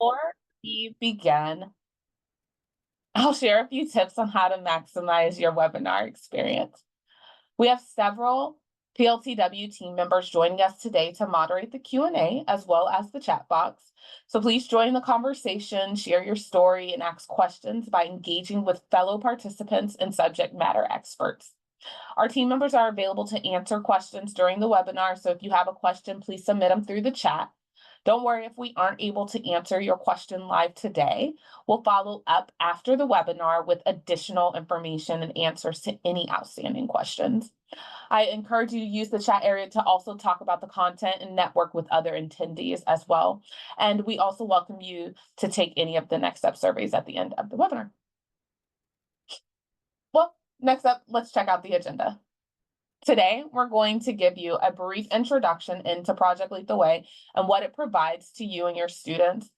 Before we begin, I'll share a few tips on how to maximize your webinar experience. We have several PLTW team members joining us today to moderate the Q&A as well as the chat box. So please join the conversation, share your story, and ask questions by engaging with fellow participants and subject matter experts. Our team members are available to answer questions during the webinar, so if you have a question, please submit them through the chat. Don't worry if we aren't able to answer your question live today. We'll follow up after the webinar with additional information and answers to any outstanding questions. I encourage you to use the chat area to also talk about the content and network with other attendees as well. And we also welcome you to take any of the next step surveys at the end of the webinar. Well, next up, let's check out the agenda. Today, we're going to give you a brief introduction into Project Lead the Way and what it provides to you and your students.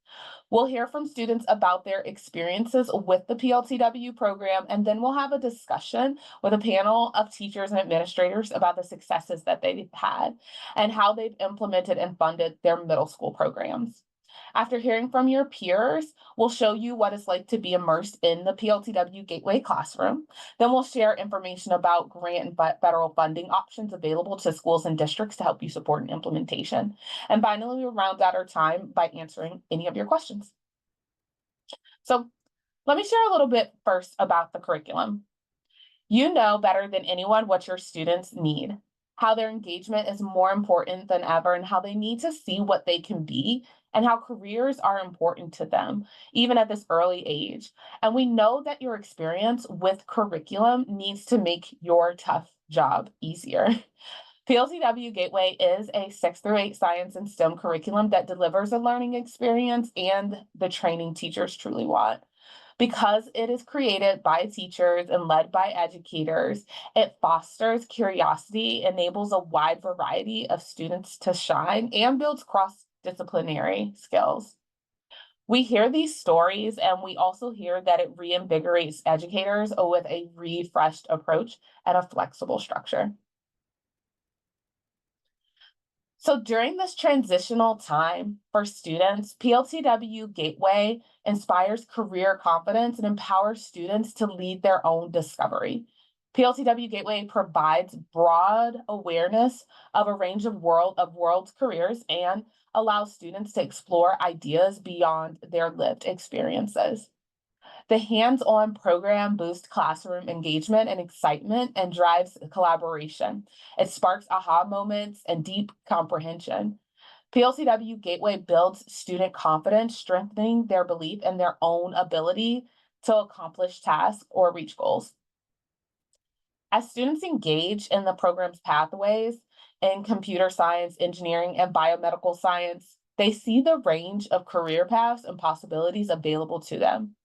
We'll hear from students about their experiences with the PLTW program, and then we'll have a discussion with a panel of teachers and administrators about the successes that they've had and how they've implemented and funded their middle school programs. After hearing from your peers, we'll show you what it's like to be immersed in the PLTW Gateway classroom. Then we'll share information about grant and federal funding options available to schools and districts to help you support an implementation. And finally, we'll round out our time by answering any of your questions. So let me share a little bit first about the curriculum. You know better than anyone what your students need, how their engagement is more important than ever, and how they need to see what they can be, and how careers are important to them, even at this early age. And we know that your experience with curriculum needs to make your tough job easier. PLTW Gateway is a 6th through 8 science and STEM curriculum that delivers a learning experience and the training teachers truly want. Because it is created by teachers and led by educators, it fosters curiosity, enables a wide variety of students to shine, and builds cross-disciplinary skills. We hear these stories, and we also hear that it reinvigorates educators with a refreshed approach and a flexible structure. So during this transitional time for students, PLTW Gateway inspires career confidence and empowers students to lead their own discovery. PLTW Gateway provides broad awareness of a range of world's careers and allows students to explore ideas beyond their lived experiences. The hands-on program boosts classroom engagement and excitement and drives collaboration. It sparks aha moments and deep comprehension. PLTW Gateway builds student confidence, strengthening their belief in their own ability to accomplish tasks or reach goals. As students engage in the program's pathways in computer science, engineering, and biomedical science, they see the range of career paths and possibilities available to them.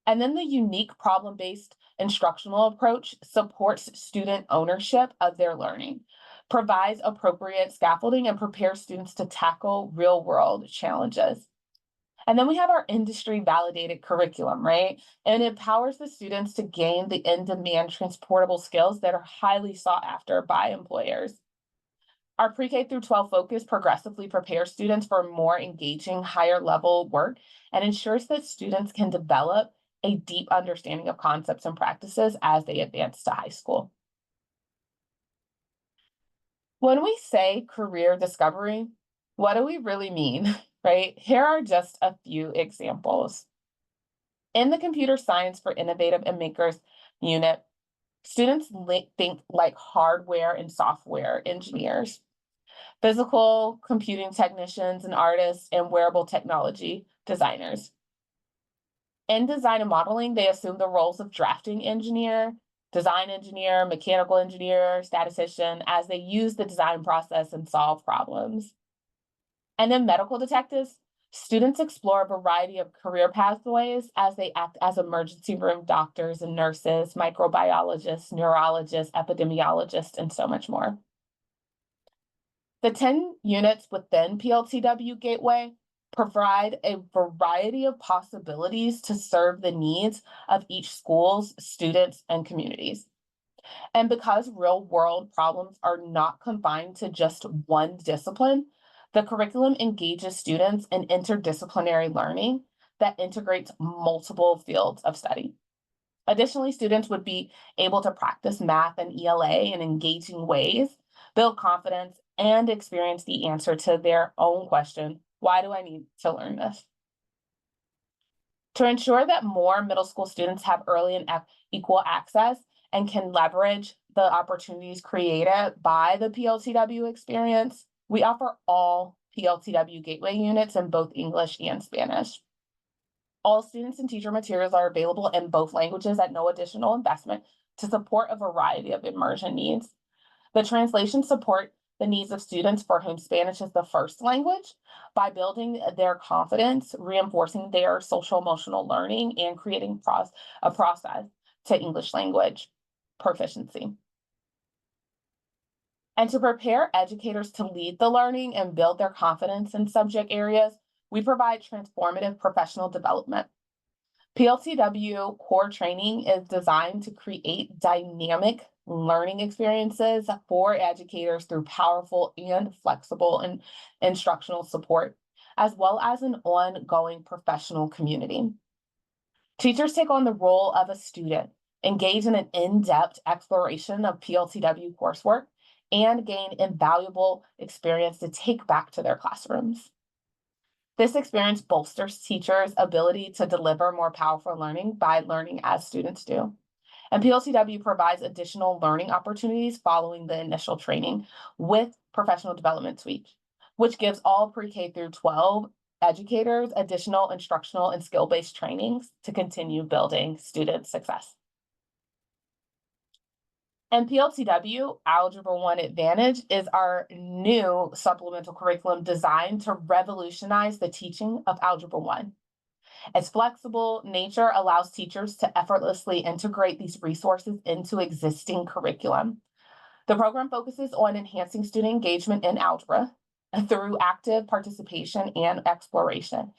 And then the unique problem-based instructional approach supports student ownership of their learning, provides appropriate scaffolding, and prepares students to tackle real-world challenges. And then we have our industry-validated curriculum, right? And it empowers the students to gain the in-demand transportable skills that are highly sought after by employers. Our pre-K through 12 focus progressively prepares students for more engaging, higher-level work and ensures that students can develop a deep understanding of concepts and practices as they advance to high school. When we say career discovery, what do we really mean, right? Here are just a few examples. In the Computer Science for Innovative and Makers unit, students think like hardware and software engineers, physical computing technicians and artists, and wearable technology designers. In design and modeling, they assume the roles of drafting engineer, design engineer, mechanical engineer, statistician, as they use the design process and solve problems. And in medical detectives, students explore a variety of career pathways as they act as emergency room doctors and nurses, microbiologists, neurologists, epidemiologists, and so much more. The 10 units within PLTW Gateway provide a variety of possibilities to serve the needs of each school's students and communities. And because real-world problems are not confined to just one discipline, The curriculum engages students in interdisciplinary learning that integrates multiple fields of study. Additionally, students would be able to practice math and ELA in engaging ways, build confidence, and experience the answer to their own question, why do I need to learn this? To ensure that more middle school students have early and equal access and can leverage the opportunities created by the PLTW experience, we offer all PLTW Gateway units in both English and Spanish. All students and teacher materials are available in both languages at no additional investment to support a variety of immersion needs. The translations support the needs of students for whom Spanish is the first language by building their confidence, reinforcing their social emotional learning, and creating a process to English language proficiency. And to prepare educators to lead the learning and build their confidence in subject areas, we provide transformative professional development. PLTW core training is designed to create dynamic learning experiences for educators through powerful and flexible instructional support, as well as an ongoing professional community. Teachers take on the role of a student, engage in an in-depth exploration of PLTW coursework, and gain invaluable experience to take back to their classrooms. This experience bolsters teachers' ability to deliver more powerful learning by learning as students do. And PLTW provides additional learning opportunities following the initial training with Professional Development Suite, which gives all pre-K through 12 educators additional instructional and skill-based trainings to continue building student success. And PLTW Algebra 1 Advantage is our new supplemental curriculum designed to revolutionize the teaching of Algebra 1. Its flexible nature allows teachers to effortlessly integrate these resources into existing curriculum. The program focuses on enhancing student engagement in algebra through active participation and exploration.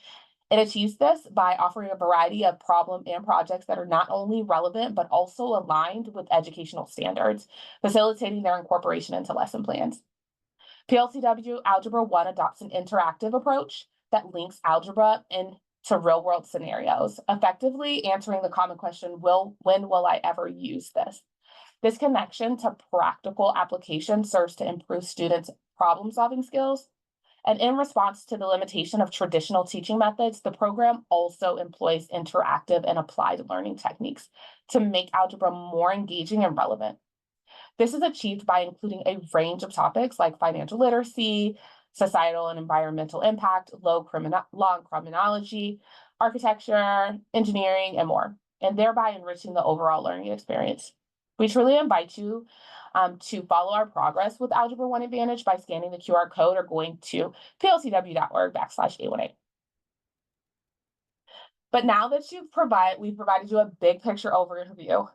It achieves this by offering a variety of problem and projects that are not only relevant, but also aligned with educational standards, facilitating their incorporation into lesson plans. PLTW Algebra 1 adopts an interactive approach that links algebra into real-world scenarios, effectively answering the common question, when will I ever use this? This connection to practical application serves to improve students' problem-solving skills. And in response to the limitation of traditional teaching methods, the program also employs interactive and applied learning techniques to make algebra more engaging and relevant. This is achieved by including a range of topics like financial literacy, societal and environmental impact, law and criminology, architecture, engineering, and more, and thereby enriching the overall learning experience. We truly invite you to follow our progress with Algebra 1 Advantage by scanning the QR code or going to pltw.org/A18. But now that we've provided you a big picture overview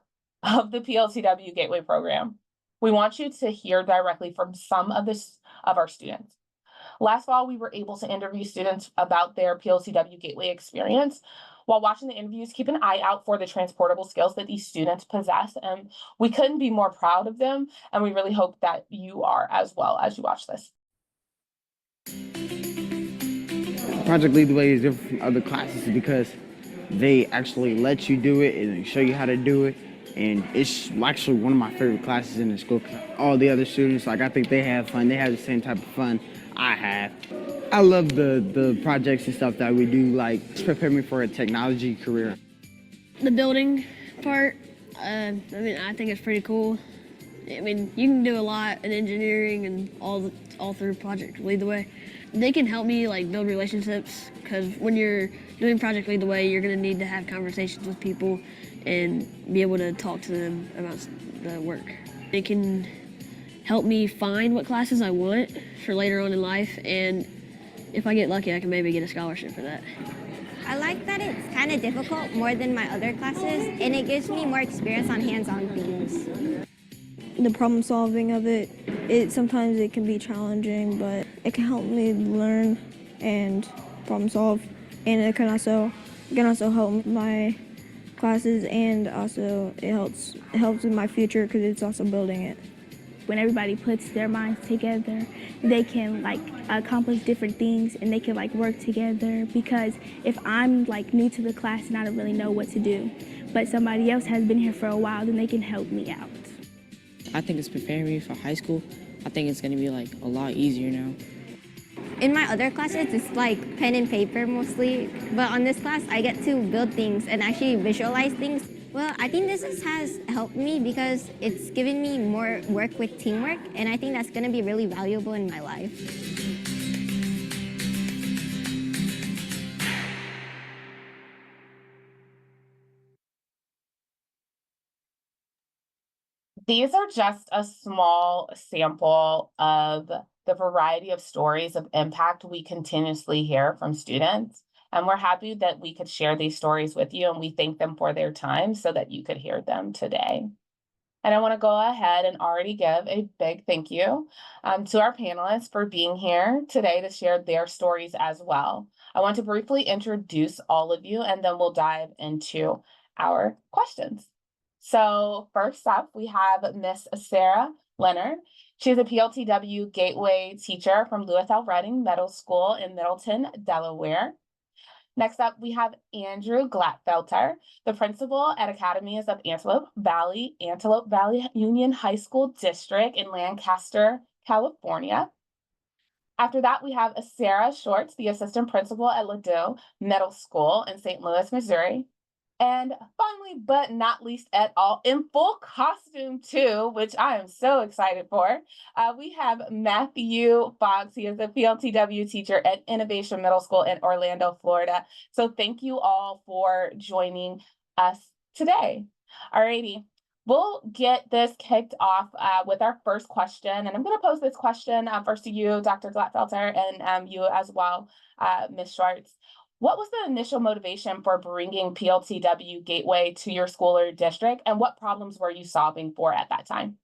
of the PLTW Gateway program, we want you to hear directly from some of our students. Last fall, we were able to interview students about their PLTW Gateway experience. While watching the interviews, keep an eye out for the transportable skills that these students possess, and we couldn't be more proud of them, and we really hope that you are as well as you watch this. Project Lead the Way is different from other classes because they actually let you do it and they show you how to do it, and it's actually one of my favorite classes in the school. All the other students, I think they have fun. They have the same type of fun I have. I love the projects and stuff that we do, it's prepared me for a technology career. The building part, I think it's pretty cool. You can do a lot in engineering and all through Project Lead the Way. They can help me build relationships, because when you're doing Project Lead the Way, you're gonna need to have conversations with people and be able to talk to them about the work. It can help me find what classes I want for later on in life, and if I get lucky, I can maybe get a scholarship for that. I like that it's kind of difficult more than my other classes, and it gives me more experience on hands-on things. The problem solving of it sometimes it can be challenging, but it can help me learn and problem solve, and it can also help my classes, and also it helps with my future because it's also building it. when everybody puts their minds together, they can like accomplish different things and they can like work together. Because if I'm like new to the class and I don't really know what to do, but somebody else has been here for a while, then they can help me out. I think it's preparing me for high school. I think it's gonna be like a lot easier now. In my other classes, it's like pen and paper mostly, but on this class, I get to build things and actually visualize things. Well, I think has helped me because it's given me more work with teamwork, and I think that's gonna be really valuable in my life. These are just a small sample of the variety of stories of impact we continuously hear from students. And we're happy that we could share these stories with you, and we thank them for their time so that you could hear them today. And I want to go ahead and already give a big thank you to our panelists for being here today to share their stories as well. I want to briefly introduce all of you, and then we'll dive into our questions. So first up, we have Miss Sarah Leonard. She's a PLTW Gateway teacher from Lewis L. Redding Middle School in Middleton, Delaware. Next up, we have Andrew Glatfelter, the principal at Academies of Antelope Valley Union High School District in Lancaster, California. After that, we have Sarah Shorts, the assistant principal at Ladue Middle School in St. Louis, Missouri. And finally, but not least at all, in full costume too, which I am so excited for, we have Matthew Fox. He is a PLTW teacher at Innovation Middle School in Orlando, Florida. So thank you all for joining us today. Alrighty, we'll get this kicked off with our first question. And I'm going to pose this question first to you, Dr. Glatfelter, and you as well, Ms. Schwartz. What was the initial motivation for bringing PLTW Gateway to your school or district, and what problems were you solving for at that time?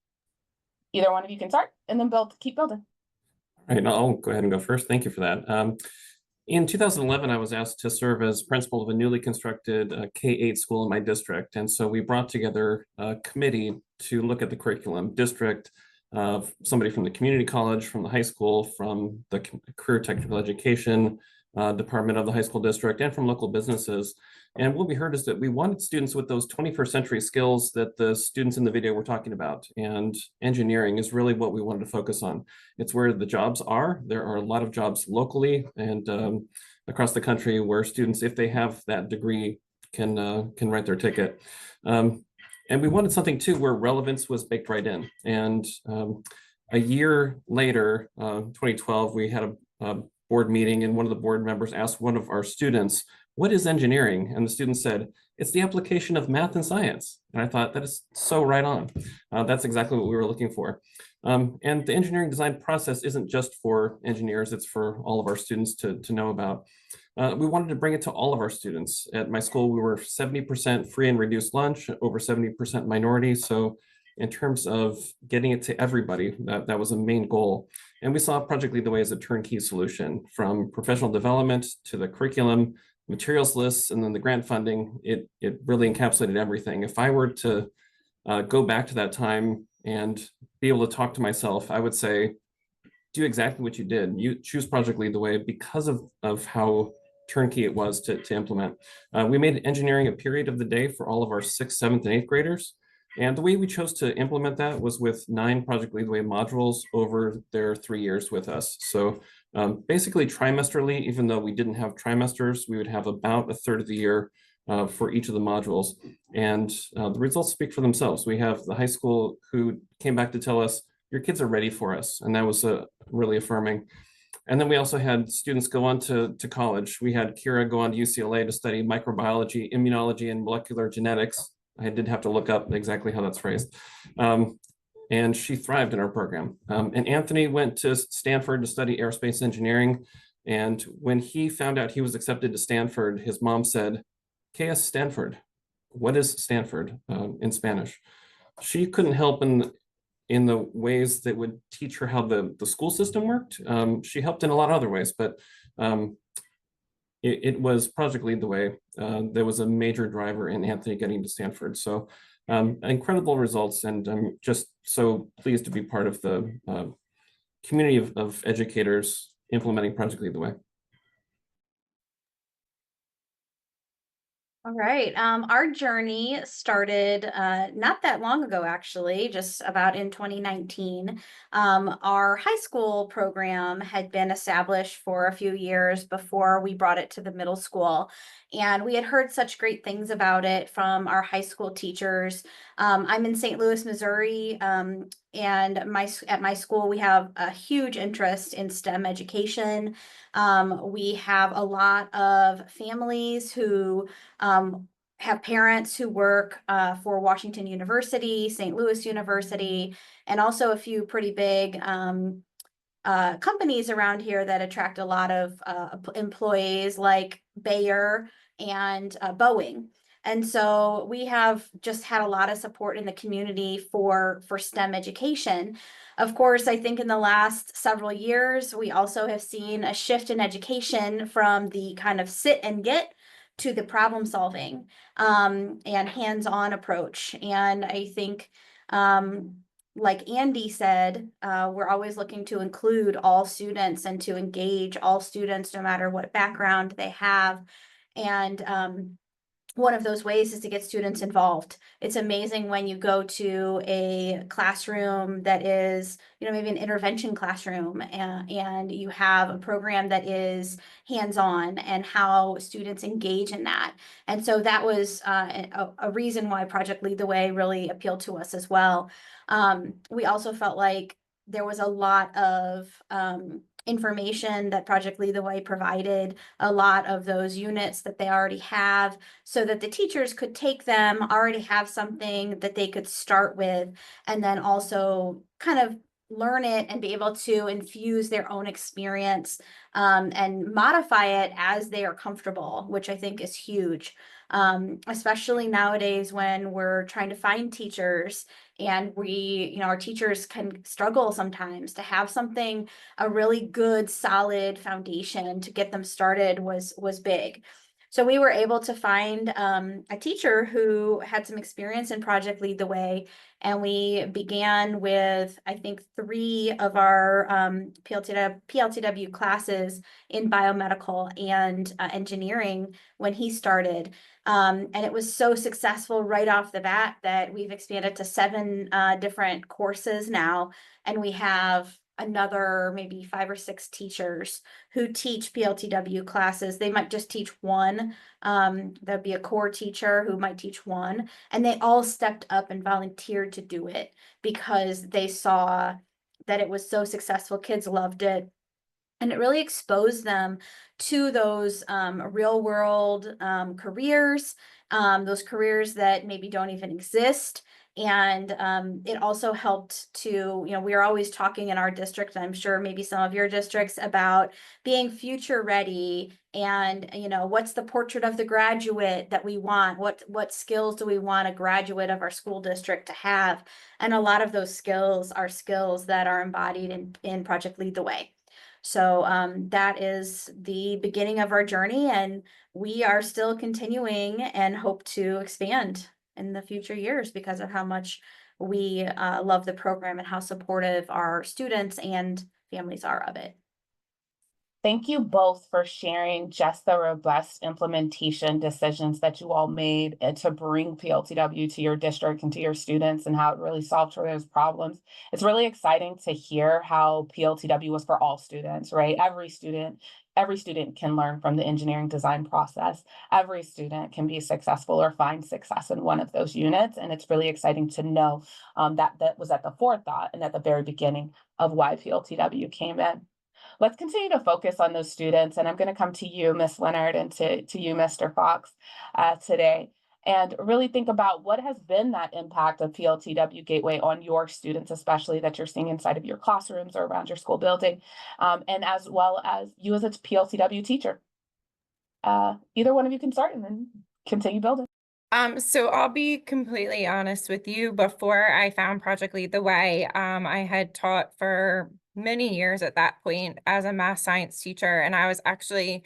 Either one of you can start, and then keep building. All right, I'll go ahead and go first. Thank you for that. In 2011, I was asked to serve as principal of a newly constructed K-8 school in my district, and so we brought together a committee to look at the curriculum. District, somebody from the community college, from the high school, from the career technical education department of the high school district, and from local businesses. And what we heard is that we wanted students with those 21st century skills that the students in the video were talking about. And engineering is really what we wanted to focus on. It's where the jobs are. There are a lot of jobs locally and across the country where students, if they have that degree, can write their ticket. And we wanted something too where relevance was baked right in. And a year later, 2012, we had a board meeting, and one of the board members asked one of our students, "What is engineering?" And the student said, "It's the application of math and science." And I thought that is so right on. That's exactly what we were looking for. And the engineering design process isn't just for engineers, it's for all of our students to know about. We wanted to bring it to all of our students. At my school, we were 70% free and reduced lunch, over 70% minority. So in terms of getting it to everybody, that was a main goal. And we saw Project Lead the Way as a turnkey solution, from professional development to the curriculum, materials lists, and then the grant funding. It really encapsulated everything. If I were to go back to that time and be able to talk to myself, I would say, do exactly what you did. You choose Project Lead the Way because of how turnkey it was to implement. We made engineering a period of the day for all of our 6th, 7th, and 8th graders. And the way we chose to implement that was with 9 Project Lead the Way modules over their 3 years with us. So basically trimesterly, even though we didn't have trimesters, we would have about a third of the year for each of the modules. And the results speak for themselves. We have the high school who came back to tell us, your kids are ready for us. And that was really affirming. And then we also had students go on to college. We had Kira go on to UCLA to study microbiology, immunology, and molecular genetics. I did have to look up exactly how that's phrased. And she thrived in our program. And Anthony went to Stanford to study aerospace engineering. And when he found out he was accepted to Stanford, his mom said, "KS Stanford, what is Stanford in Spanish?" She couldn't help in the ways that would teach her how the school system worked. She helped in a lot of other ways, but it was Project Lead the Way. There was a major driver in Anthony getting to Stanford. So Incredible results, and I'm just so pleased to be part of the community of educators implementing Project Lead the Way. All right. Our journey started not that long ago, actually, just about in 2019. Our high school program had been established for a few years before we brought it to the middle school. And we had heard such great things about it from our high school teachers. I'm in St. Louis, Missouri, and at my school, we have a huge interest in STEM education. We have a lot of families who have parents who work for Washington University, St. Louis University, and also a few pretty big companies around here that attract a lot of employees like Bayer and Boeing. And so we have just had a lot of support in the community for STEM education. Of course, I think in the last several years, we also have seen a shift in education from the kind of sit and get to the problem solving and hands-on approach. And I think, like Andy said, we're always looking to include all students and to engage all students, no matter what background they have. And one of those ways is to get students involved. It's amazing when you go to a classroom that is, maybe an intervention classroom, and you have a program that is hands-on and how students engage in that. And so that was a reason why Project Lead the Way really appealed to us as well. We also felt like there was a lot of information that Project Lead the Way provided, a lot of those units that they already have, so that the teachers could take them, already have something that they could start with, and then also kind of learn it and be able to infuse their own experience and modify it as they are comfortable, which I think is huge. Especially nowadays when we're trying to find teachers and our teachers can struggle sometimes to have something, a really good, solid foundation to get them started was big. So we were able to find a teacher who had some experience in Project Lead the Way, and we began with, I think, 3 of our PLTW classes in biomedical and engineering when he started. And it was so successful right off the bat that we've expanded to 7 different courses now, and we have another maybe 5 or 6 teachers who teach PLTW classes. They might just teach one. There'd be a core teacher who might teach one, and they all stepped up and volunteered to do it because they saw that it was so successful. Kids loved it. And it really exposed them to those real world careers, those careers that maybe don't even exist. And it also helped to, we are always talking in our district, and I'm sure maybe some of your districts, about being future ready and, what's the portrait of the graduate that we want? What skills do we want a graduate of our school district to have? And a lot of those skills are skills that are embodied in Project Lead the Way. So that is the beginning of our journey, and we are still continuing and hope to expand in the future years because of how much we love the program and how supportive our students and families are of it. Thank you both for sharing just the robust implementation decisions that you all made to bring PLTW to your district and to your students, and how it really solved for those problems. It's really exciting to hear how PLTW was for all students, right? Every student can learn from the engineering design process. Every student can be successful or find success in one of those units. And it's really exciting to know that was at the forethought and at the very beginning of why PLTW came in. Let's continue to focus on those students. And I'm going to come to you, Ms. Leonard, and to you, Mr. Fox, today, and really think about what has been that impact of PLTW Gateway on your students, especially that you're seeing inside of your classrooms or around your school building, and as well as you as a PLTW teacher. Either one of you can start and then continue building. So I'll be completely honest with you. Before I found Project Lead the Way, I had taught for many years at that point as a math science teacher, and I was actually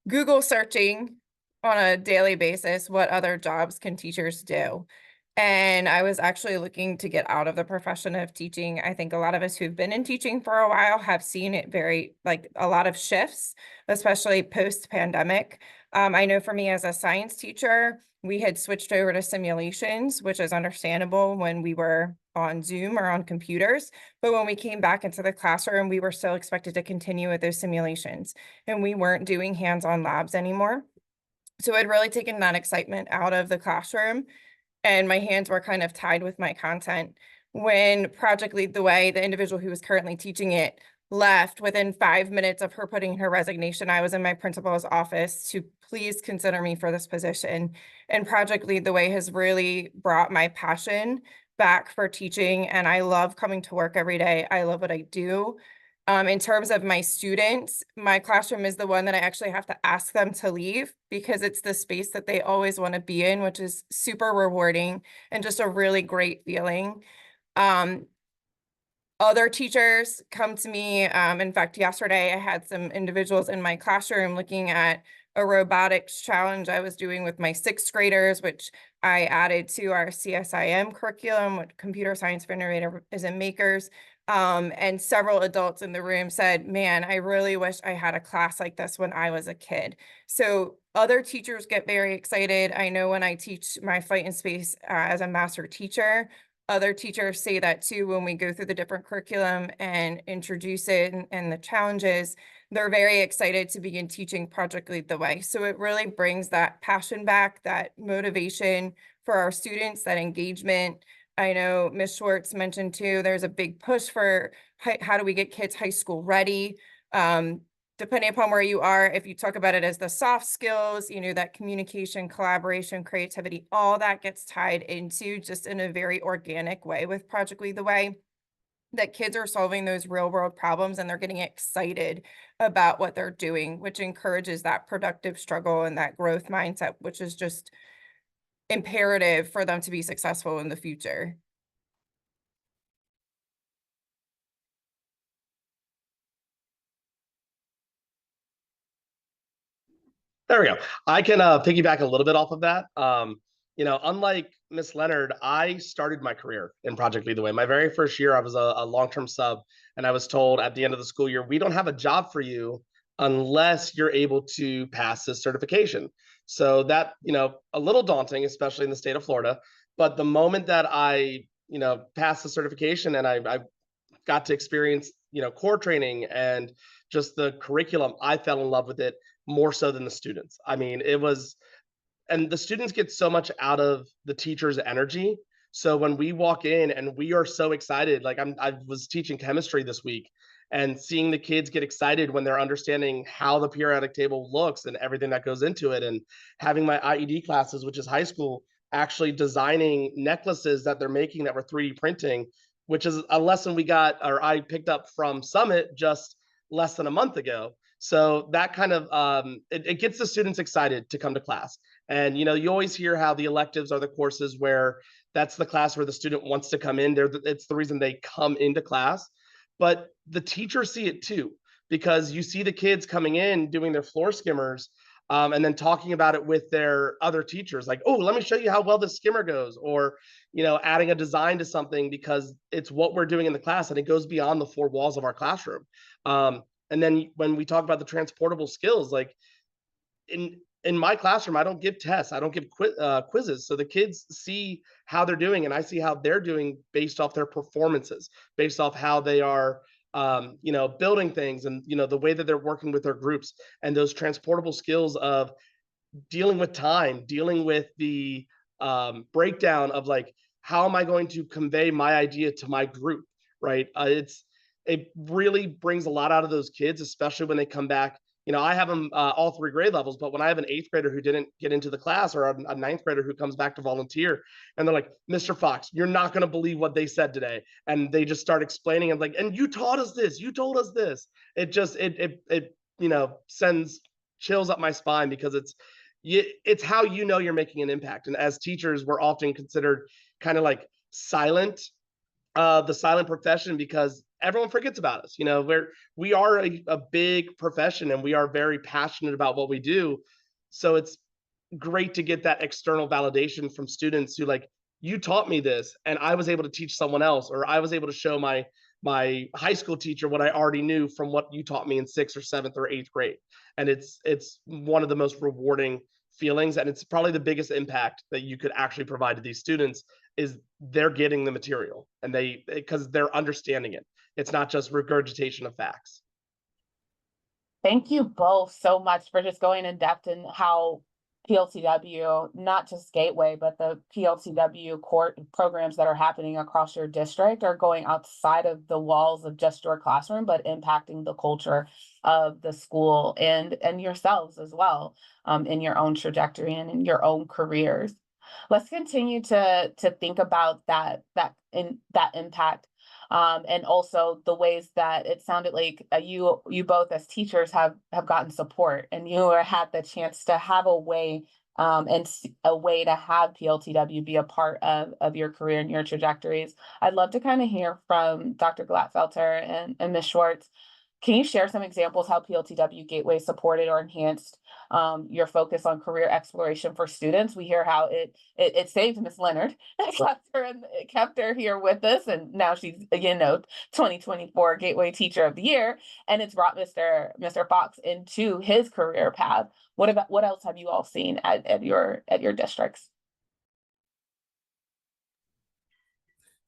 Google searching on a daily basis what other jobs can teachers do. And I was actually looking to get out of the profession of teaching. I think a lot of us who've been in teaching for a while have seen it very, like a lot of shifts, especially post-pandemic. I know for me as a science teacher, we had switched over to simulations, which is understandable when we were on Zoom or on computers. But when we came back into the classroom, we were still expected to continue with those simulations, and we weren't doing hands-on labs anymore. So I'd really taken that excitement out of the classroom, and my hands were kind of tied with my content. When Project Lead the Way, the individual who was currently teaching it, left, within 5 minutes of her putting her resignation, I was in my principal's office to please consider me for this position. And Project Lead the Way has really brought my passion back for teaching, and I love coming to work every day. I love what I do. In terms of my students, my classroom is the one that I actually have to ask them to leave, because it's the space that they always want to be in, which is super rewarding and just a really great feeling. Other teachers come to me. In fact, yesterday I had some individuals in my classroom looking at a robotics challenge I was doing with my 6th graders, which I added to our CSIM curriculum, with computer science for innovators and makers. And several adults in the room said, man, I really wish I had a class like this when I was a kid. So other teachers get very excited. I know when I teach my Fight in Space as a master teacher, other teachers say that too when we go through the different curriculum and introduce it and the challenges. They're very excited to begin teaching Project Lead the Way. So it really brings that passion back, that motivation for our students, that engagement. I know Ms. Schwartz mentioned too, there's a big push for how do we get kids high school ready. Depending upon where you are, if you talk about it as the soft skills, you know, that communication, collaboration, creativity, all that gets tied into just in a very organic way with Project Lead the Way, that kids are solving those real world problems and they're getting excited about what they're doing, which encourages that productive struggle and that growth mindset, which is just imperative for them to be successful in the future. There we go. I can piggyback a little bit off of that. You know, unlike Miss Leonard, I started my career in Project Lead the Way. My very first year, I was a long-term sub, and I was told at the end of the school year, we don't have a job for you unless you're able to pass this certification. So that, you know, a little daunting, especially in the state of Florida. But the moment that I, you know, passed the certification and I got to experience, you know, core training and just the curriculum, I fell in love with it more so than the students. I mean, it was, and the students get so much out of the teacher's energy. So when we walk in and we are so excited, like I was teaching chemistry this week, and seeing the kids get excited when they're understanding how the periodic table looks and everything that goes into it, and having my IED classes, which is high school, actually designing necklaces that they're making that we're 3D printing, which is a lesson we got, or I picked up from Summit just less than a month ago. So that kind of it gets the students excited to come to class. And you know, you always hear how the electives are the courses where that's the class where the student wants to come in. It's the reason they come into class. But the teachers see it too, because you see the kids coming in doing their floor skimmers, and then talking about it with their other teachers, like, oh, let me show you how well this skimmer goes, or you know, adding a design to something because it's what we're doing in the class and it goes beyond the 4 walls of our classroom. And then when we talk about the transportable skills, like in my classroom, I don't give tests, I don't give quizzes. So the kids see how they're doing, and I see how they're doing based off their performances, based off how they are, you know, building things, and you know, the way that they're working with their groups, and those transportable skills of dealing with time, dealing with the breakdown of like, how am I going to convey my idea to my group, right? It really brings a lot out of those kids, especially when they come back. You know, I have them all 3 grade levels, but when I have an 8th grader who didn't get into the class, or a 9th grader who comes back to volunteer, and they're like, Mr. Fox, you're not going to believe what they said today. And they just start explaining, and like, and you taught us this, you told us this. It just, it you know, sends chills up my spine, because it's how you know you're making an impact. And as teachers, we're often considered kind of like silent, the silent profession, because everyone forgets about us. You know, we are a big profession, and we are very passionate about what we do. So it's great to get that external validation from students who like, you taught me this and I was able to teach someone else, or I was able to show my high school teacher what I already knew from what you taught me in 6th or 7th or 8th grade. And it's one of the most rewarding feelings, and it's probably the biggest impact that you could actually provide to these students is they're getting the material, and because they're understanding it. It's not just regurgitation of facts. Thank you both so much for just going in depth in how PLTW, not just Gateway, but the PLTW core programs that are happening across your district are going outside of the walls of just your classroom, but impacting the culture of the school and yourselves as well, in your own trajectory and in your own careers. Let's continue to think about that impact. And also the ways that it sounded like you both as teachers have gotten support, and you had the chance to have a way a way to have PLTW be a part of your career and your trajectories. I'd love to kind of hear from Dr. Glatfelter and Ms. Schwartz. Can you share some examples how PLTW Gateway supported or enhanced your focus on career exploration for students? We hear how it saved Ms. Leonard, kept her here with us, and now she's 2024 Gateway Teacher of the Year, and it's brought Mr. Fox into his career path. What else have you all seen at your districts?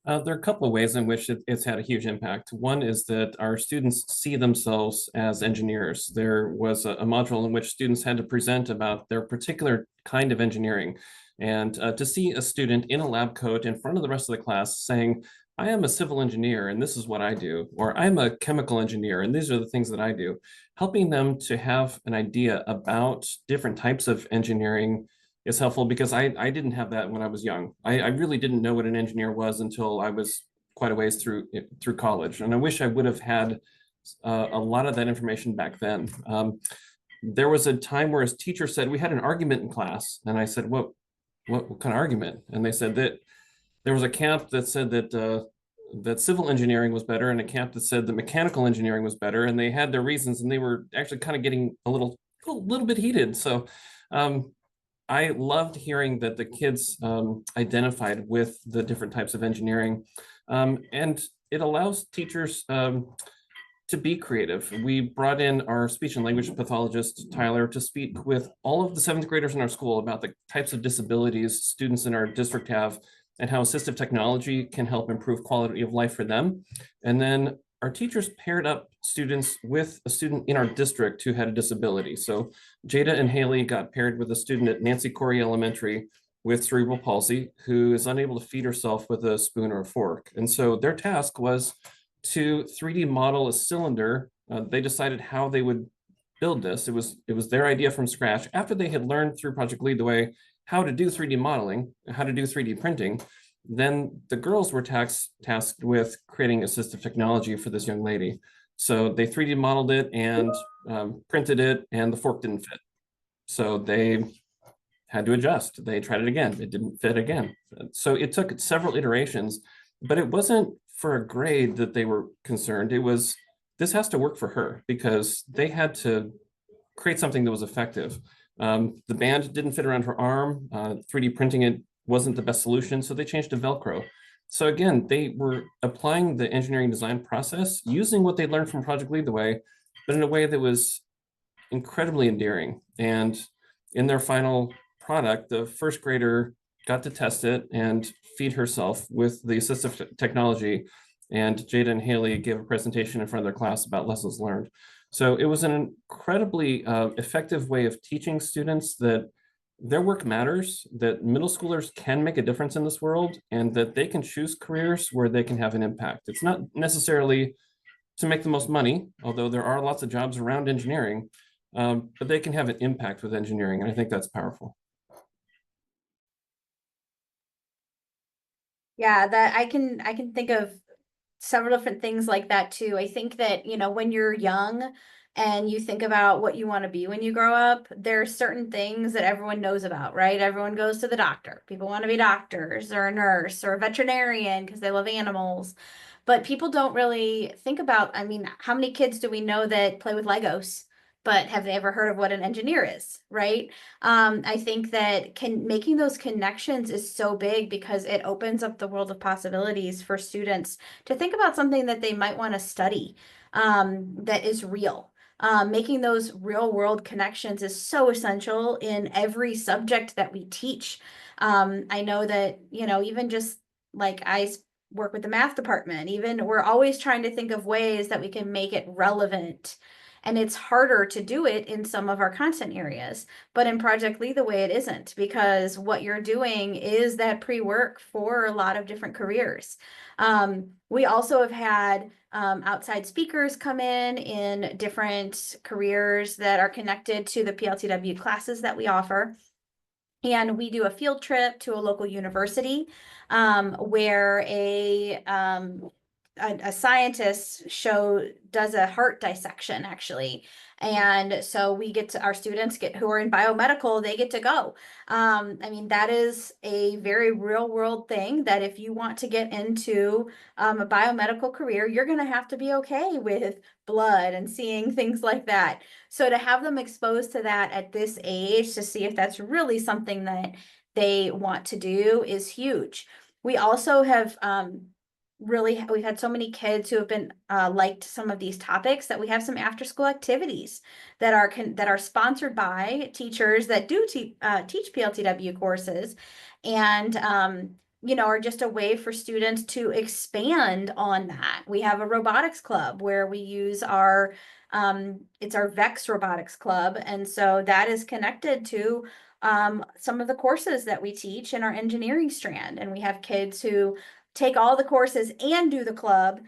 There are a couple of ways in which it's had a huge impact. One is that our students see themselves as engineers. There was a module in which students had to present about their particular kind of engineering. And to see a student in a lab coat in front of the rest of the class saying, I am a civil engineer and this is what I do, or I'm a chemical engineer and these are the things that I do, helping them to have an idea about different types of engineering is helpful, because I didn't have that when I was young. I really didn't know what an engineer was until I was quite a ways through college. And I wish I would have had a lot of that information back then. There was a time where a teacher said, we had an argument in class. And I said, what kind of argument? And they said that there was a camp that said that that civil engineering was better, and a camp that said that mechanical engineering was better. And they had their reasons, and they were actually kind of getting a little bit heated. So I loved hearing that the kids identified with the different types of engineering, and it allows teachers to be creative. We brought in our speech and language pathologist, Tyler, to speak with all of the 7th graders in our school about the types of disabilities students in our district have and how assistive technology can help improve quality of life for them. And then our teachers paired up students with a student in our district who had a disability. So Jada and Haley got paired with a student at Nancy Corey Elementary with cerebral palsy who is unable to feed herself with a spoon or a fork. And so their task was to 3D model a cylinder. They decided how they would build this. It was their idea from scratch. After they had learned through Project Lead the Way how to do 3D modeling, how to do 3D printing, then the girls were tasked with creating assistive technology for this young lady. So they 3D modeled it and printed it, and the fork didn't fit. So they had to adjust. They tried it again. It didn't fit again. So it took several iterations, but it wasn't for a grade that they were concerned. It was, this has to work for her, because they had to create something that was effective. The band didn't fit around her arm. 3D printing it wasn't the best solution, so they changed to Velcro. So again, they were applying the engineering design process using what they learned from Project Lead the Way, but in a way that was incredibly endearing. And in their final product, the first grader got to test it and feed herself with the assistive technology. And Jada and Haley gave a presentation in front of their class about lessons learned. So it was an incredibly effective way of teaching students that their work matters, that middle schoolers can make a difference in this world, and that they can choose careers where they can have an impact. It's not necessarily to make the most money, although there are lots of jobs around engineering, but they can have an impact with engineering, and I think that's powerful. Yeah, that I can think of several different things like that too. I think that, when you're young and you think about what you want to be when you grow up, there are certain things that everyone knows about, right? Everyone goes to the doctor. People want to be doctors or a nurse or a veterinarian because they love animals. But people don't really think about, how many kids do we know that play with Legos, but have they ever heard of what an engineer is, right? I think that making those connections is so big because it opens up the world of possibilities for students to think about something that they might want to study that is real. Making those real world connections is so essential in every subject that we teach. I know that, you know, even just like I work with the math department, even we're always trying to think of ways that we can make it relevant. And it's harder to do it in some of our content areas, but in Project Lead the Way it isn't, because what you're doing is that pre-work for a lot of different careers. We also have had outside speakers come in different careers that are connected to the PLTW classes that we offer. And we do a field trip to a local university where a scientist does a heart dissection actually. And so we get to, our students who are in biomedical, they get to go. I mean, that is a very real world thing that if you want to get into a biomedical career, you're going to have to be okay with blood and seeing things like that. So to have them exposed to that at this age, to see if that's really something that they want to do is huge. We also have we've had so many kids who have been liked some of these topics that we have some after school activities that are sponsored by teachers that do teach PLTW courses, and you know, are just a way for students to expand on that. We have a robotics club where we use our it's our VEX robotics club, and so that is connected to some of the courses that we teach in our engineering strand, and we have kids who take all the courses and do the club,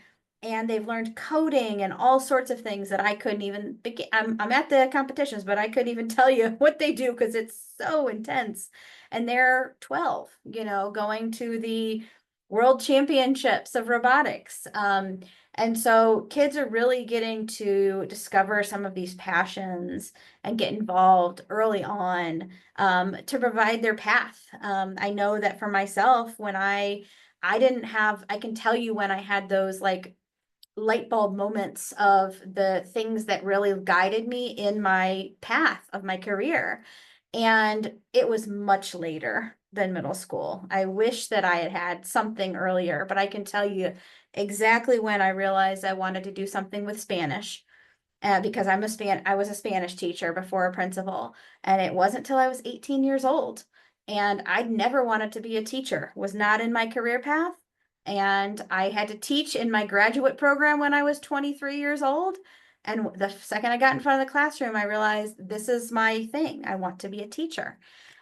and they've learned coding and all sorts of things that I couldn't even begin. I'm at the competitions, but I couldn't even tell you what they do because it's so intense. And they're 12, you know, going to the world championships of robotics. And so kids are really getting to discover some of these passions and get involved early on to provide their path. I know that for myself, when I can tell you when I had those like light bulb moments of the things that really guided me in my path of my career. And it was much later than middle school. I wish that I had had something earlier, but I can tell you exactly when I realized I wanted to do something with Spanish. Because I was a Spanish teacher before a principal, and it wasn't till I was 18 years old. And I'd never wanted to be a teacher, was not in my career path. And I had to teach in my graduate program when I was 23 years old. And the second I got in front of the classroom, I realized this is my thing. I want to be a teacher.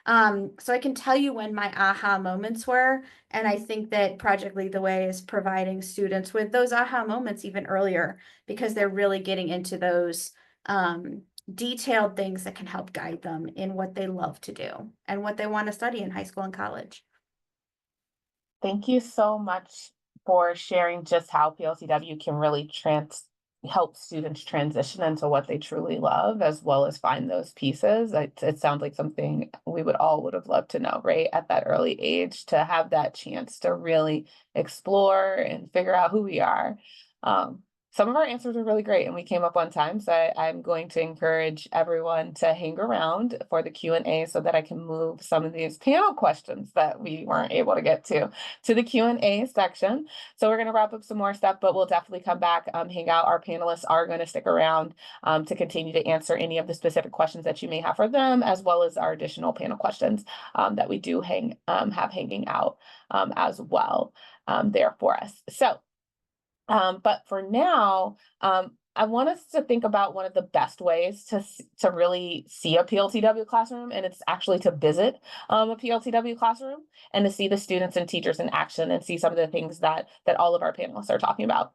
So I can tell you when my aha moments were. And I think that Project Lead the Way is providing students with those aha moments even earlier, because they're really getting into those detailed things that can help guide them in what they love to do and what they want to study in high school and college. Thank you so much for sharing just how PLTW can really help students transition into what they truly love, as well as find those pieces. It sounds like something we would have loved to know, right? At that early age, to have that chance to really explore and figure out who we are. Some of our answers are really great and we came up on time. So I'm going to encourage everyone to hang around for the Q&A so that I can move some of these panel questions that we weren't able to get to the Q&A section. So we're going to wrap up some more stuff, but we'll definitely come back, hang out. Our panelists are going to stick around to continue to answer any of the specific questions that you may have for them, as well as our additional panel questions that we do have hanging out as well there for us. So but for now, I want us to think about one of the best ways to really see a PLTW classroom, and it's actually to visit a PLTW classroom and to see the students and teachers in action and see some of the things that all of our panelists are talking about.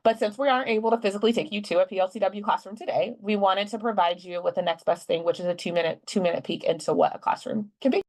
But since we aren't able to physically take you to a PLTW classroom today, we wanted to provide you with the next best thing, which is a two minute peek into what a classroom can be.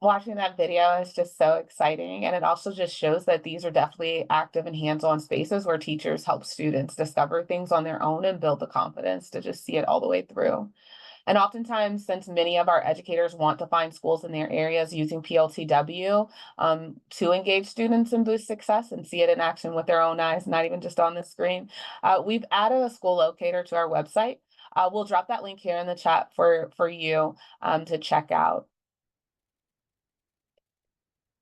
Watching that video is just so exciting. And it also just shows that these are definitely active and hands-on spaces where teachers help students discover things on their own and build the confidence to just see it all the way through. And oftentimes, since many of our educators want to find schools in their areas using PLTW to engage students and boost success and see it in action with their own eyes, not even just on the screen, we've added a school locator to our website. We'll drop that link here in the chat for you to check out.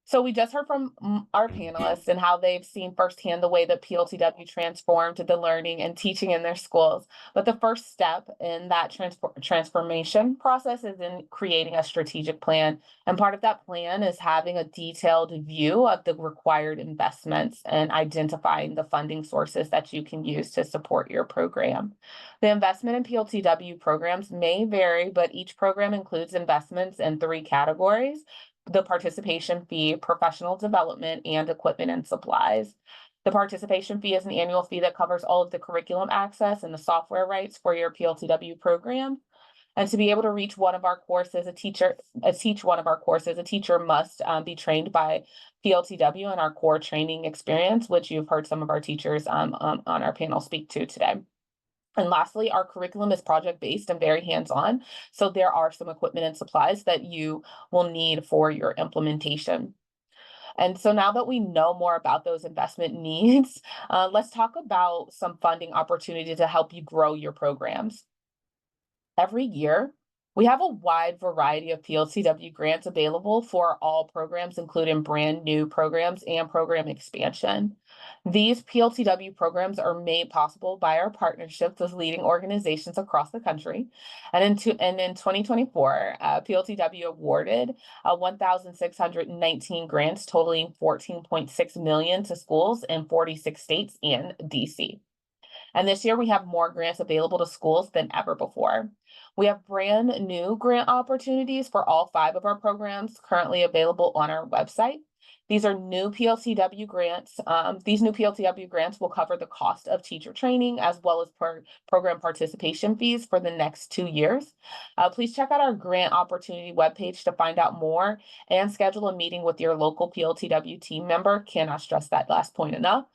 So we just heard from our panelists and how they've seen firsthand the way that PLTW transformed the learning and teaching in their schools. But the first step in that transformation process is in creating a strategic plan. And part of that plan is having a detailed view of the required investments and identifying the funding sources that you can use to support your program. The investment in PLTW programs may vary, but each program includes investments in 3 categories: the participation fee, professional development, and equipment and supplies. The participation fee is an annual fee that covers all of the curriculum access and the software rights for your PLTW program. And to be able to reach one of our courses, teach one of our courses, a teacher must be trained by PLTW in our core training experience, which you've heard some of our teachers on our panel speak to today. And lastly, our curriculum is project-based and very hands-on. So there are some equipment and supplies that you will need for your implementation. And so now that we know more about those investment needs, let's talk about some funding opportunity to help you grow your programs. Every year, we have a wide variety of PLTW grants available for all programs, including brand new programs and program expansion. These PLTW programs are made possible by our partnerships with leading organizations across the country. And in 2024, PLTW awarded 1,619 grants totaling $14.6 million to schools in 46 states and DC. And this year we have more grants available to schools than ever before. We have brand new grant opportunities for all 5 of our programs currently available on our website. These are new PLTW grants. These new PLTW grants will cover the cost of teacher training as well as program participation fees for the next 2 years. Please check out our grant opportunity webpage to find out more and schedule a meeting with your local PLTW team member. Cannot stress that last point enough.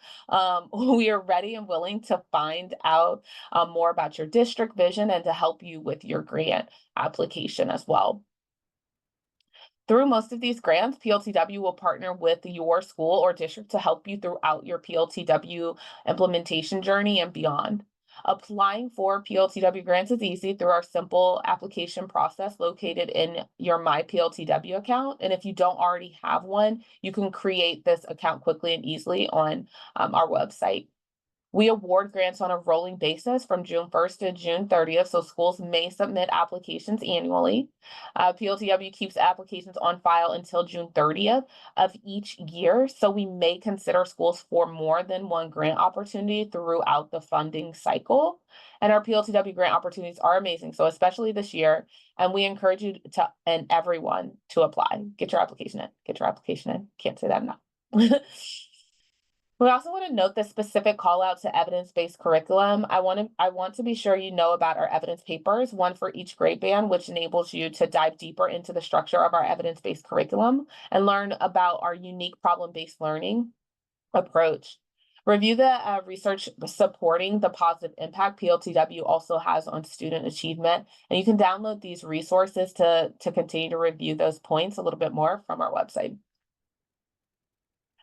We are ready and willing to find out more about your district vision and to help you with your grant application as well. Through most of these grants, PLTW will partner with your school or district to help you throughout your PLTW implementation journey and beyond. Applying for PLTW grants is easy through our simple application process located in your My PLTW account. And if you don't already have one, you can create this account quickly and easily on our website. We award grants on a rolling basis from June 1st to June 30th, so schools may submit applications annually. PLTW keeps applications on file until June 30th of each year, so we may consider schools for more than one grant opportunity throughout the funding cycle. And our PLTW grant opportunities are amazing, so especially this year, and we encourage you to and everyone to apply. Get your application in. Get your application in. Can't say that enough. We also want to note the specific call out to evidence-based curriculum. I want to be sure you know about our evidence papers, one for each grade band, which enables you to dive deeper into the structure of our evidence-based curriculum and learn about our unique problem-based learning approach. Review the research supporting the positive impact PLTW also has on student achievement. And you can download these resources to continue to review those points a little bit more from our website.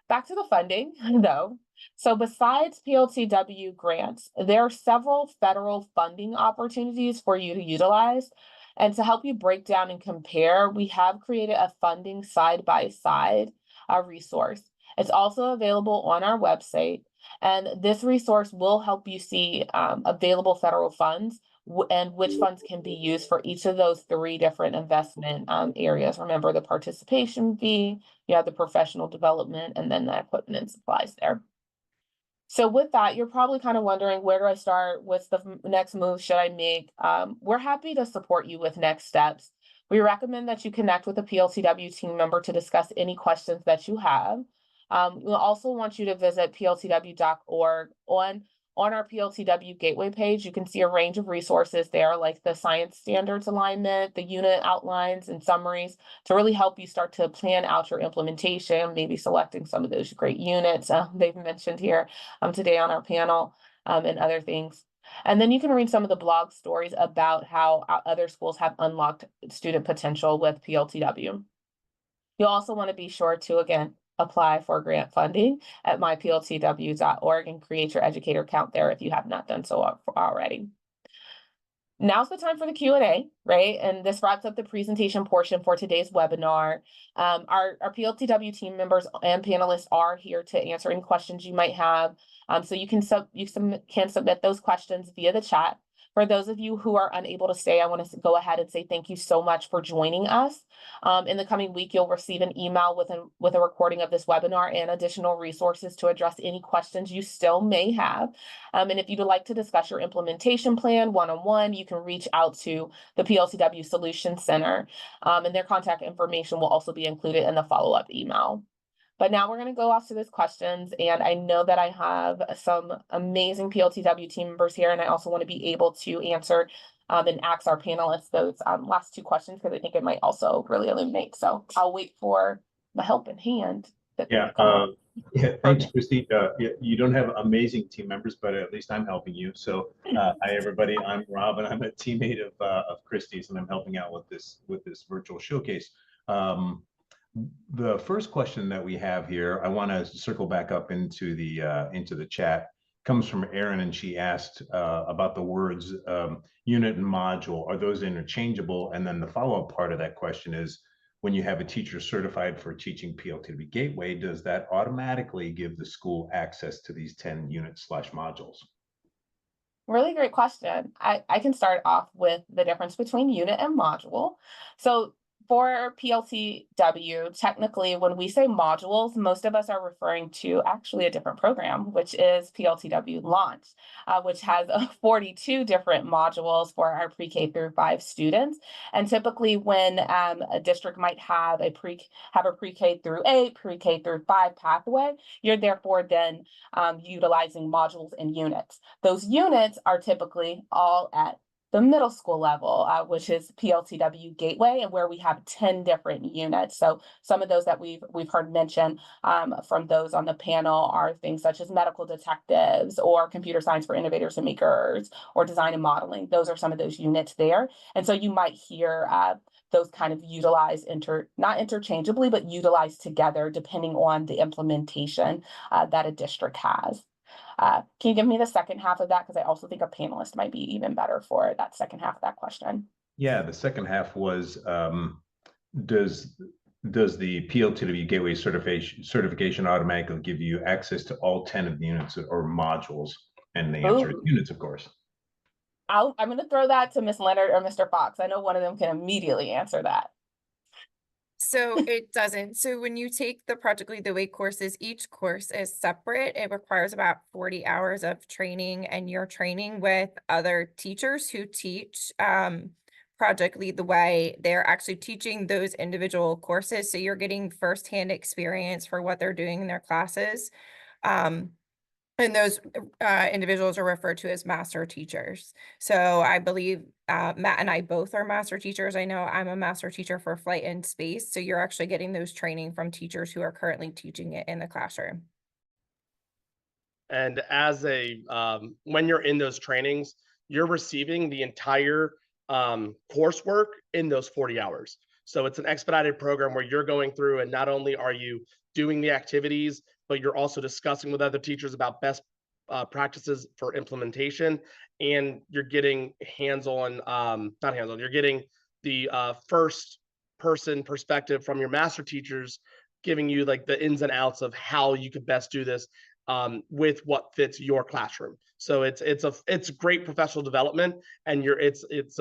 Back to the funding, though. So besides PLTW grants, there are several federal funding opportunities for you to utilize. And to help you break down and compare, we have created a funding side-by-side resource. It's also available on our website. And this resource will help you see available federal funds and which funds can be used for each of those 3 different investment areas. Remember the participation fee, you have the professional development, and then the equipment and supplies there. So with that, you're probably kind of wondering, where do I start? What's the next move should I make? We're happy to support you with next steps. We recommend that you connect with a PLTW team member to discuss any questions that you have. We'll also want you to visit pltw.org. On On our PLTW Gateway page, you can see a range of resources there, like the science standards alignment, the unit outlines and summaries, to really help you start to plan out your implementation, maybe selecting some of those great units they've mentioned here today on our panel, and other things. And then you can read some of the blog stories about how other schools have unlocked student potential with PLTW. You'll also want to be sure to, again, apply for grant funding at mypltw.org and create your educator account there if you have not done so already. Now's the time for the Q&A, right? And this wraps up the presentation portion for today's webinar. Our PLTW team members and panelists are here to answer any questions you might have. So you can submit those questions via the chat. For those of you who are unable to stay, I want to go ahead and say thank you so much for joining us. In the coming week, you'll receive an email with a recording of this webinar and additional resources to address any questions you still may have. And if you'd like to discuss your implementation plan one-on-one, you can reach out to the PLTW Solutions Center, and their contact information will also be included in the follow-up email. But now we're going to go off to those questions, and I know that I have some amazing PLTW team members here, and I also want to be able to answer and ask our panelists those last two questions, because I think it might also really illuminate. So I'll wait for my helping hand. Yeah, thanks, Christy. You don't have amazing team members, but at least I'm helping you. So hi, everybody. I'm Rob, and I'm a teammate of Christy's, and I'm helping out with this virtual showcase. The first question that we have here, I want to circle back up into the chat, comes from Erin, and she asked about the words unit and module. Are those interchangeable? And then the follow-up part of that question is, when you have a teacher certified for teaching PLTW Gateway, does that automatically give the school access to these 10 units/modules? Really great question. I can start off with the difference between unit and module. So for PLTW, technically, when we say modules, most of us are referring to actually a different program, which is PLTW Launch, which has 42 different modules for our pre-K through 5 students. And typically, when a district might have a pre-K through 8, pre-K through 5 pathway, you're therefore then utilizing modules and units. Those units are typically all at the middle school level, which is PLTW Gateway, and where we have 10 different units. So some of those that we've heard mentioned from those on the panel are things such as medical detectives, or computer science for innovators and makers, or design and modeling. Those are some of those units there. And so you might hear those kind of utilized, not interchangeably, but utilized together depending on the implementation that a district has. Can you give me the second half of that? Because I also think a panelist might be even better for that second half of that question. Yeah, the second half was, does the PLTW Gateway certification automatically give you access to all 10 of the units or modules? And the answer is units, of course. I'm going to throw that to Ms. Leonard or Mr. Fox. I know one of them can immediately answer that. So it doesn't. So when you take the Project Lead the Way courses, each course is separate. It requires about 40 hours of training, and you're training with other teachers who teach Project Lead the Way. They're actually teaching those individual courses. So you're getting firsthand experience for what they're doing in their classes. And those individuals are referred to as master teachers. So I believe Matt and I both are master teachers. I know I'm a master teacher for flight and space. So you're actually getting those training from teachers who are currently teaching it in the classroom. And as when you're in those trainings, you're receiving the entire coursework in those 40 hours. So it's an expedited program where you're going through, and not only are you doing the activities, but you're also discussing with other teachers about best practices for implementation, and you're getting hands-on, not hands-on, you're getting the first person perspective from your master teachers, giving you like the ins and outs of how you could best do this with what fits your classroom. So it's great professional development, and it's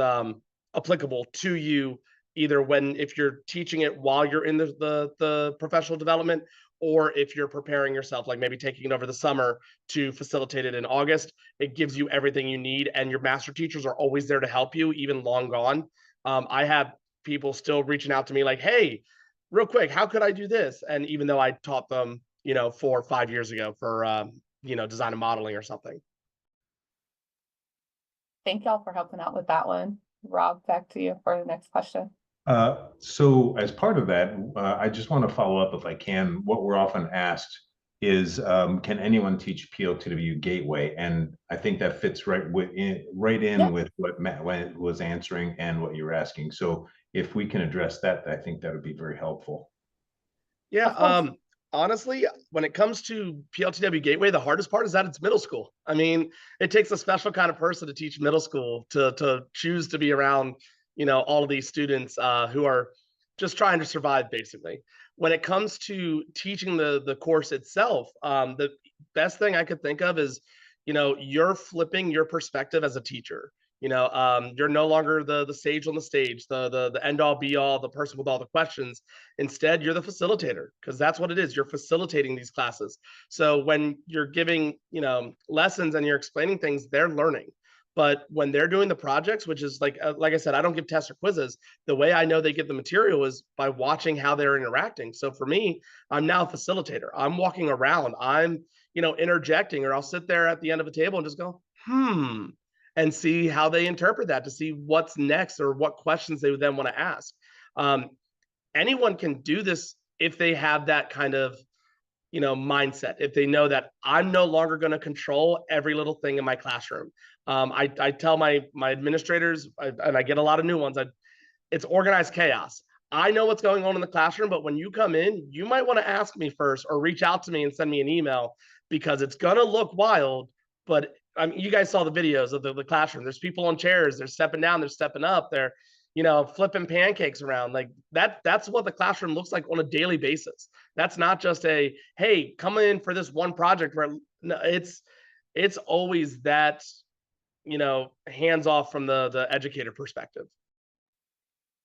applicable to you either if you're teaching it while you're in the professional development, or if you're preparing yourself, like maybe taking it over the summer to facilitate it in August. It gives you everything you need, and your master teachers are always there to help you, even long gone. I have people still reaching out to me like, hey, real quick, how could I do this? And even though I taught them, 4 or 5 years ago for, design and modeling or something. Thank y'all for helping out with that one. Rob, back to you for the next question. So as part of that, I just want to follow up if I can. What we're often asked is, can anyone teach PLTW Gateway? And I think that fits right in with what Matt was answering and what you were asking. So if we can address that, I think that would be very helpful. Yeah, honestly, when it comes to PLTW Gateway, the hardest part is that it's middle school. I mean, it takes a special kind of person to teach middle school, to choose to be around, all of these students who are just trying to survive, basically. When it comes to teaching the course itself, the best thing I could think of is, you're flipping your perspective as a teacher. You're no longer the sage on the stage, the end all be all, the person with all the questions. Instead, you're the facilitator, because that's what it is. You're facilitating these classes. So when you're giving, lessons and you're explaining things, they're learning. But when they're doing the projects, which is like I said, I don't give tests or quizzes. The way I know they get the material is by watching how they're interacting. So for me, I'm now a facilitator. I'm walking around, I'm, interjecting, or I'll sit there at the end of a table and just go, and see how they interpret that, to see what's next or what questions they would then want to ask. Anyone can do this if they have that kind of, mindset. If they know that I'm no longer going to control every little thing in my classroom. I tell my administrators, and I get a lot of new ones, it's organized chaos. I know what's going on in the classroom, but when you come in, you might want to ask me first or reach out to me and send me an email, because it's going to look wild. But I mean, you guys saw the videos of the classroom. There's people on chairs, they're stepping down, they're stepping up, they're, flipping pancakes around. Like that's what the classroom looks like on a daily basis. That's not just a, hey, come in for this one project where, no, it's always that, hands off from the educator perspective.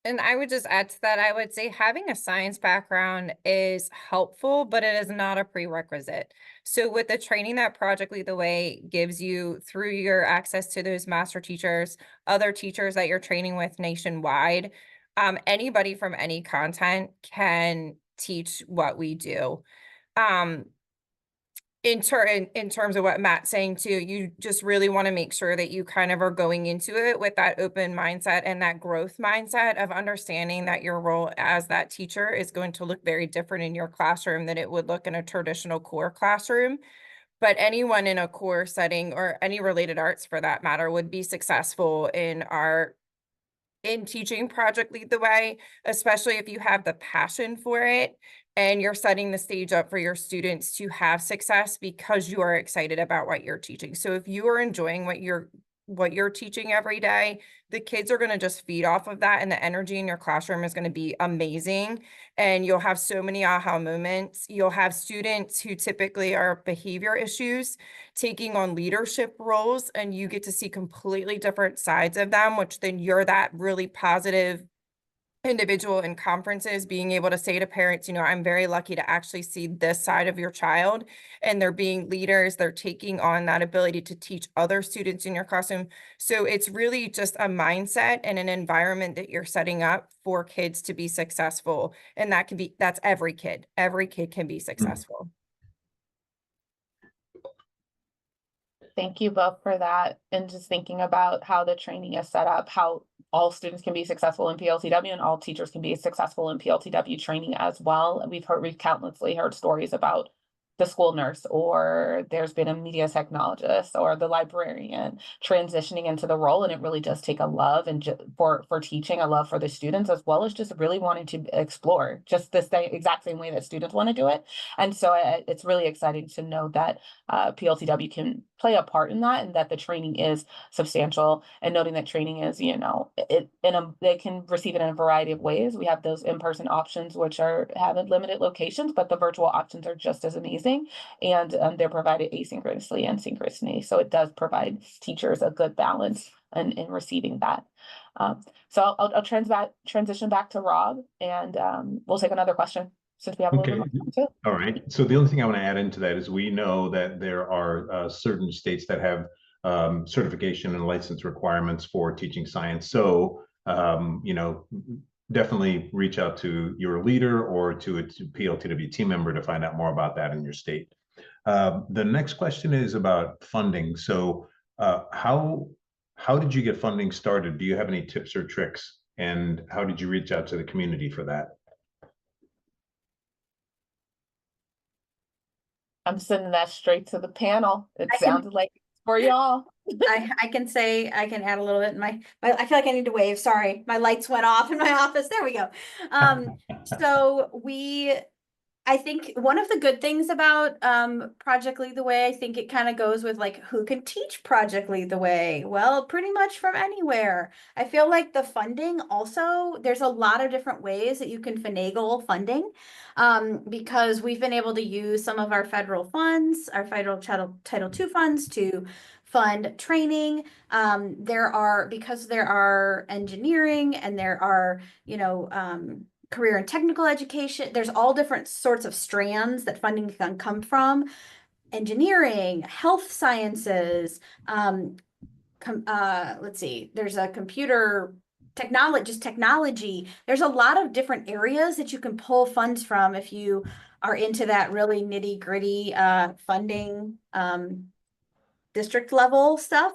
And I would just add to that, I would say having a science background is helpful, but it is not a prerequisite. So with the training that Project Lead the Way gives you through your access to those master teachers, other teachers that you're training with nationwide, anybody from any content can teach what we do. In terms of what Matt's saying too, you just really want to make sure that you kind of are going into it with that open mindset and that growth mindset of understanding that your role as that teacher is going to look very different in your classroom than it would look in a traditional core classroom. But anyone in a core setting, or any related arts for that matter, would be successful in teaching Project Lead the Way, especially if you have the passion for it and you're setting the stage up for your students to have success because you are excited about what you're teaching. So if you are enjoying what you're teaching every day, the kids are going to just feed off of that, and the energy in your classroom is going to be amazing. And you'll have so many aha moments. You'll have students who typically are behavior issues taking on leadership roles, and you get to see completely different sides of them, which then you're that really positive individual in conferences being able to say to parents, I'm very lucky to actually see this side of your child, and they're being leaders, they're taking on that ability to teach other students in your classroom. So it's really just a mindset and an environment that you're setting up for kids to be successful. And that's every kid can be successful. Thank you both for that. And just thinking about how the training is set up, how all students can be successful in PLTW and all teachers can be successful in PLTW training as well. We've countlessly heard stories about the school nurse, or there's been a media technologist or the librarian transitioning into the role. And it really does take a love and for teaching, a love for the students, as well as just really wanting to explore just the exact same way that students want to do it. And so it's really exciting to know that PLTW can play a part in that, and that the training is substantial, and noting that training is, they can receive it in a variety of ways. We have those in-person options, which have limited locations, but the virtual options are just as amazing, and they're provided asynchronously and synchronously. So it does provide teachers a good balance in receiving that. So I'll transition back to Rob, and we'll take another question, since we have a little bit more time too. All right. So the only thing I want to add into that is, we know that there are certain states that have certification and license requirements for teaching science. So, definitely reach out to your leader or to a PLTW team member to find out more about that in your state. The next question is about funding. So how How did you get funding started? Do you have any tips or tricks? And how did you reach out to the community for that? I'm sending that straight to the panel. It sounded like it's for y'all. I can say, I can add a little bit in I feel like I need to wave, sorry, my lights went off in my office, there we go. So I think one of the good things about Project Lead the Way, I think it kind of goes with like who can teach Project Lead the Way? Well, pretty much from anywhere. I feel like the funding also, there's a lot of different ways that you can finagle funding because we've been able to use some of our federal funds, our federal Title II funds to fund training. Because there are engineering and there are, career and technical education. There's all different sorts of strands that funding can come from. Engineering, health sciences, let's see, there's a computer technology. There's a lot of different areas that you can pull funds from if you are into that really nitty gritty funding district level stuff,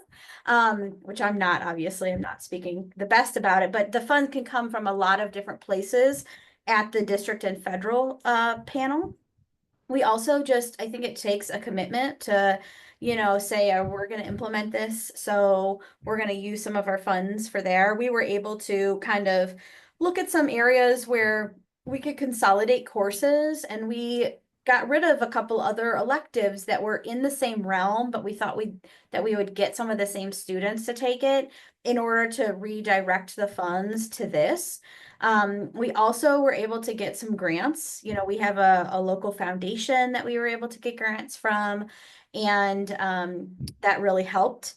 which I'm not, obviously, I'm not speaking the best about it, but the funds can come from a lot of different places at the district and federal panel. We also I think it takes a commitment to, say, we're going to implement this, so we're going to use some of our funds for there. We were able to kind of look at some areas where we could consolidate courses, and we got rid of a couple other electives that were in the same realm, but we thought that we would get some of the same students to take it in order to redirect the funds to this. We also were able to get some grants. We have a local foundation that we were able to get grants from, and that really helped.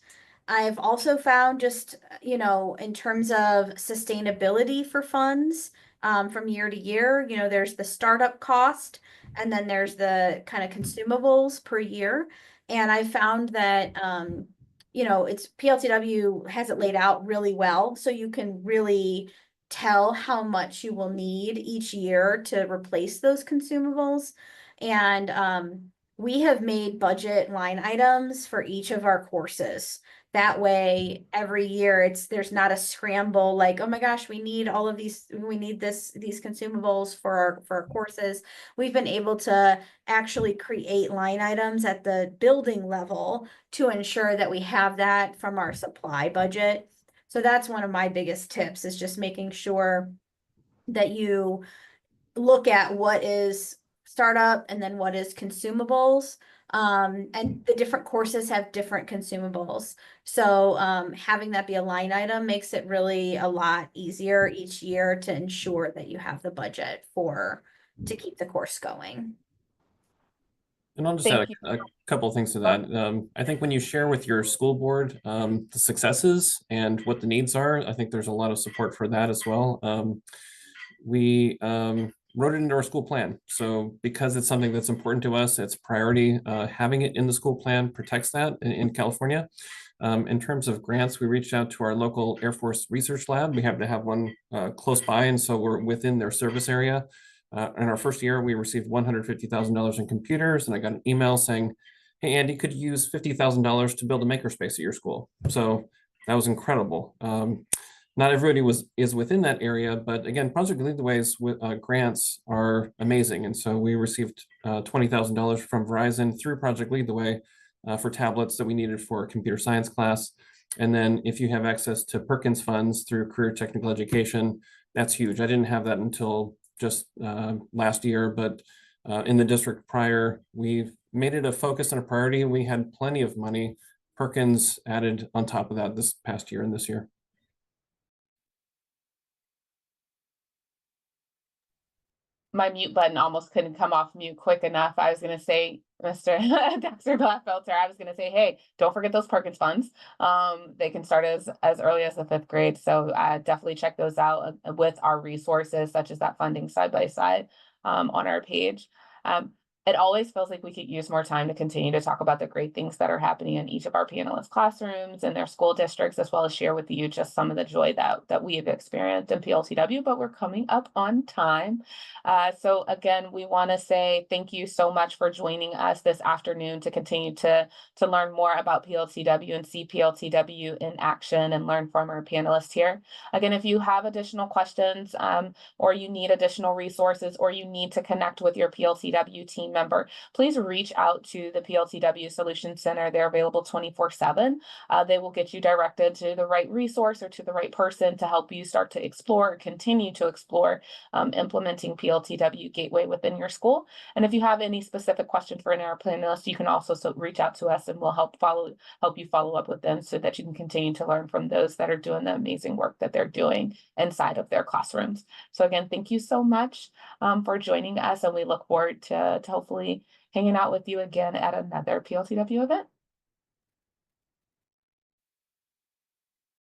I've also found just, in terms of sustainability for funds from year to year, there's the startup cost, and then there's the kind of consumables per year. And I found that, it's PLTW has it laid out really well. So you can really tell how much you will need each year to replace those consumables. And we have made budget line items for each of our courses. That way, every year there's not a scramble like, oh my gosh, we need all of these, we need these consumables for our courses. We've been able to actually create line items at the building level to ensure that we have that from our supply budget. So that's one of my biggest tips, is just making sure that you look at what is startup and then what is consumables. And the different courses have different consumables. So having that be a line item makes it really a lot easier each year to ensure that you have the budget to keep the course going. And I'll just add a couple of things to that. I think when you share with your school board the successes and what the needs are, I think there's a lot of support for that as well. We wrote it into our school plan. So because it's something that's important to us, it's priority. Having it in the school plan protects that in California. In terms of grants, we reached out to our local Air Force Research Lab. We happen to have one close by, and so we're within their service area. In our first year, we received $150,000 in computers, and I got an email saying, hey, Andy, could you use $50,000 to build a makerspace at your school? So that was incredible. Not everybody is within that area, but again, Project Lead the Way's grants are amazing. And so we received $20,000 from Verizon through Project Lead the Way for tablets that we needed for a computer science class. And then if you have access to Perkins funds through career technical education, that's huge. I didn't have that until just last year, but in the district prior, we've made it a focus and a priority. We had plenty of money. Perkins added on top of that this past year and this year. My mute button almost couldn't come off mute quick enough. I was going to say, Dr. Blackfelter, I was going to say, hey, don't forget those Perkins funds. They can start as early as the 5th grade. So definitely check those out with our resources, such as that funding side by side on our page. It always feels like we could use more time to continue to talk about the great things that are happening in each of our panelists' classrooms and their school districts, as well as share with you just some of the joy that we have experienced in PLTW, but we're coming up on time. So again, we want to say thank you so much for joining us this afternoon to continue to learn more about PLTW and see PLTW in action and learn from our panelists here. Again, if you have additional questions or you need additional resources or you need to connect with your PLTW team member, please reach out to the PLTW Solution Center. They're available 24/7. They will get you directed to the right resource or to the right person to help you start to explore, continue to explore implementing PLTW Gateway within your school. And if you have any specific questions for our panelists, you can also reach out to us and we'll help you follow up with them so that you can continue to learn from those that are doing the amazing work that they're doing inside of their classrooms. So again, thank you so much for joining us, and we look forward to hopefully hanging out with you again at another PLTW event.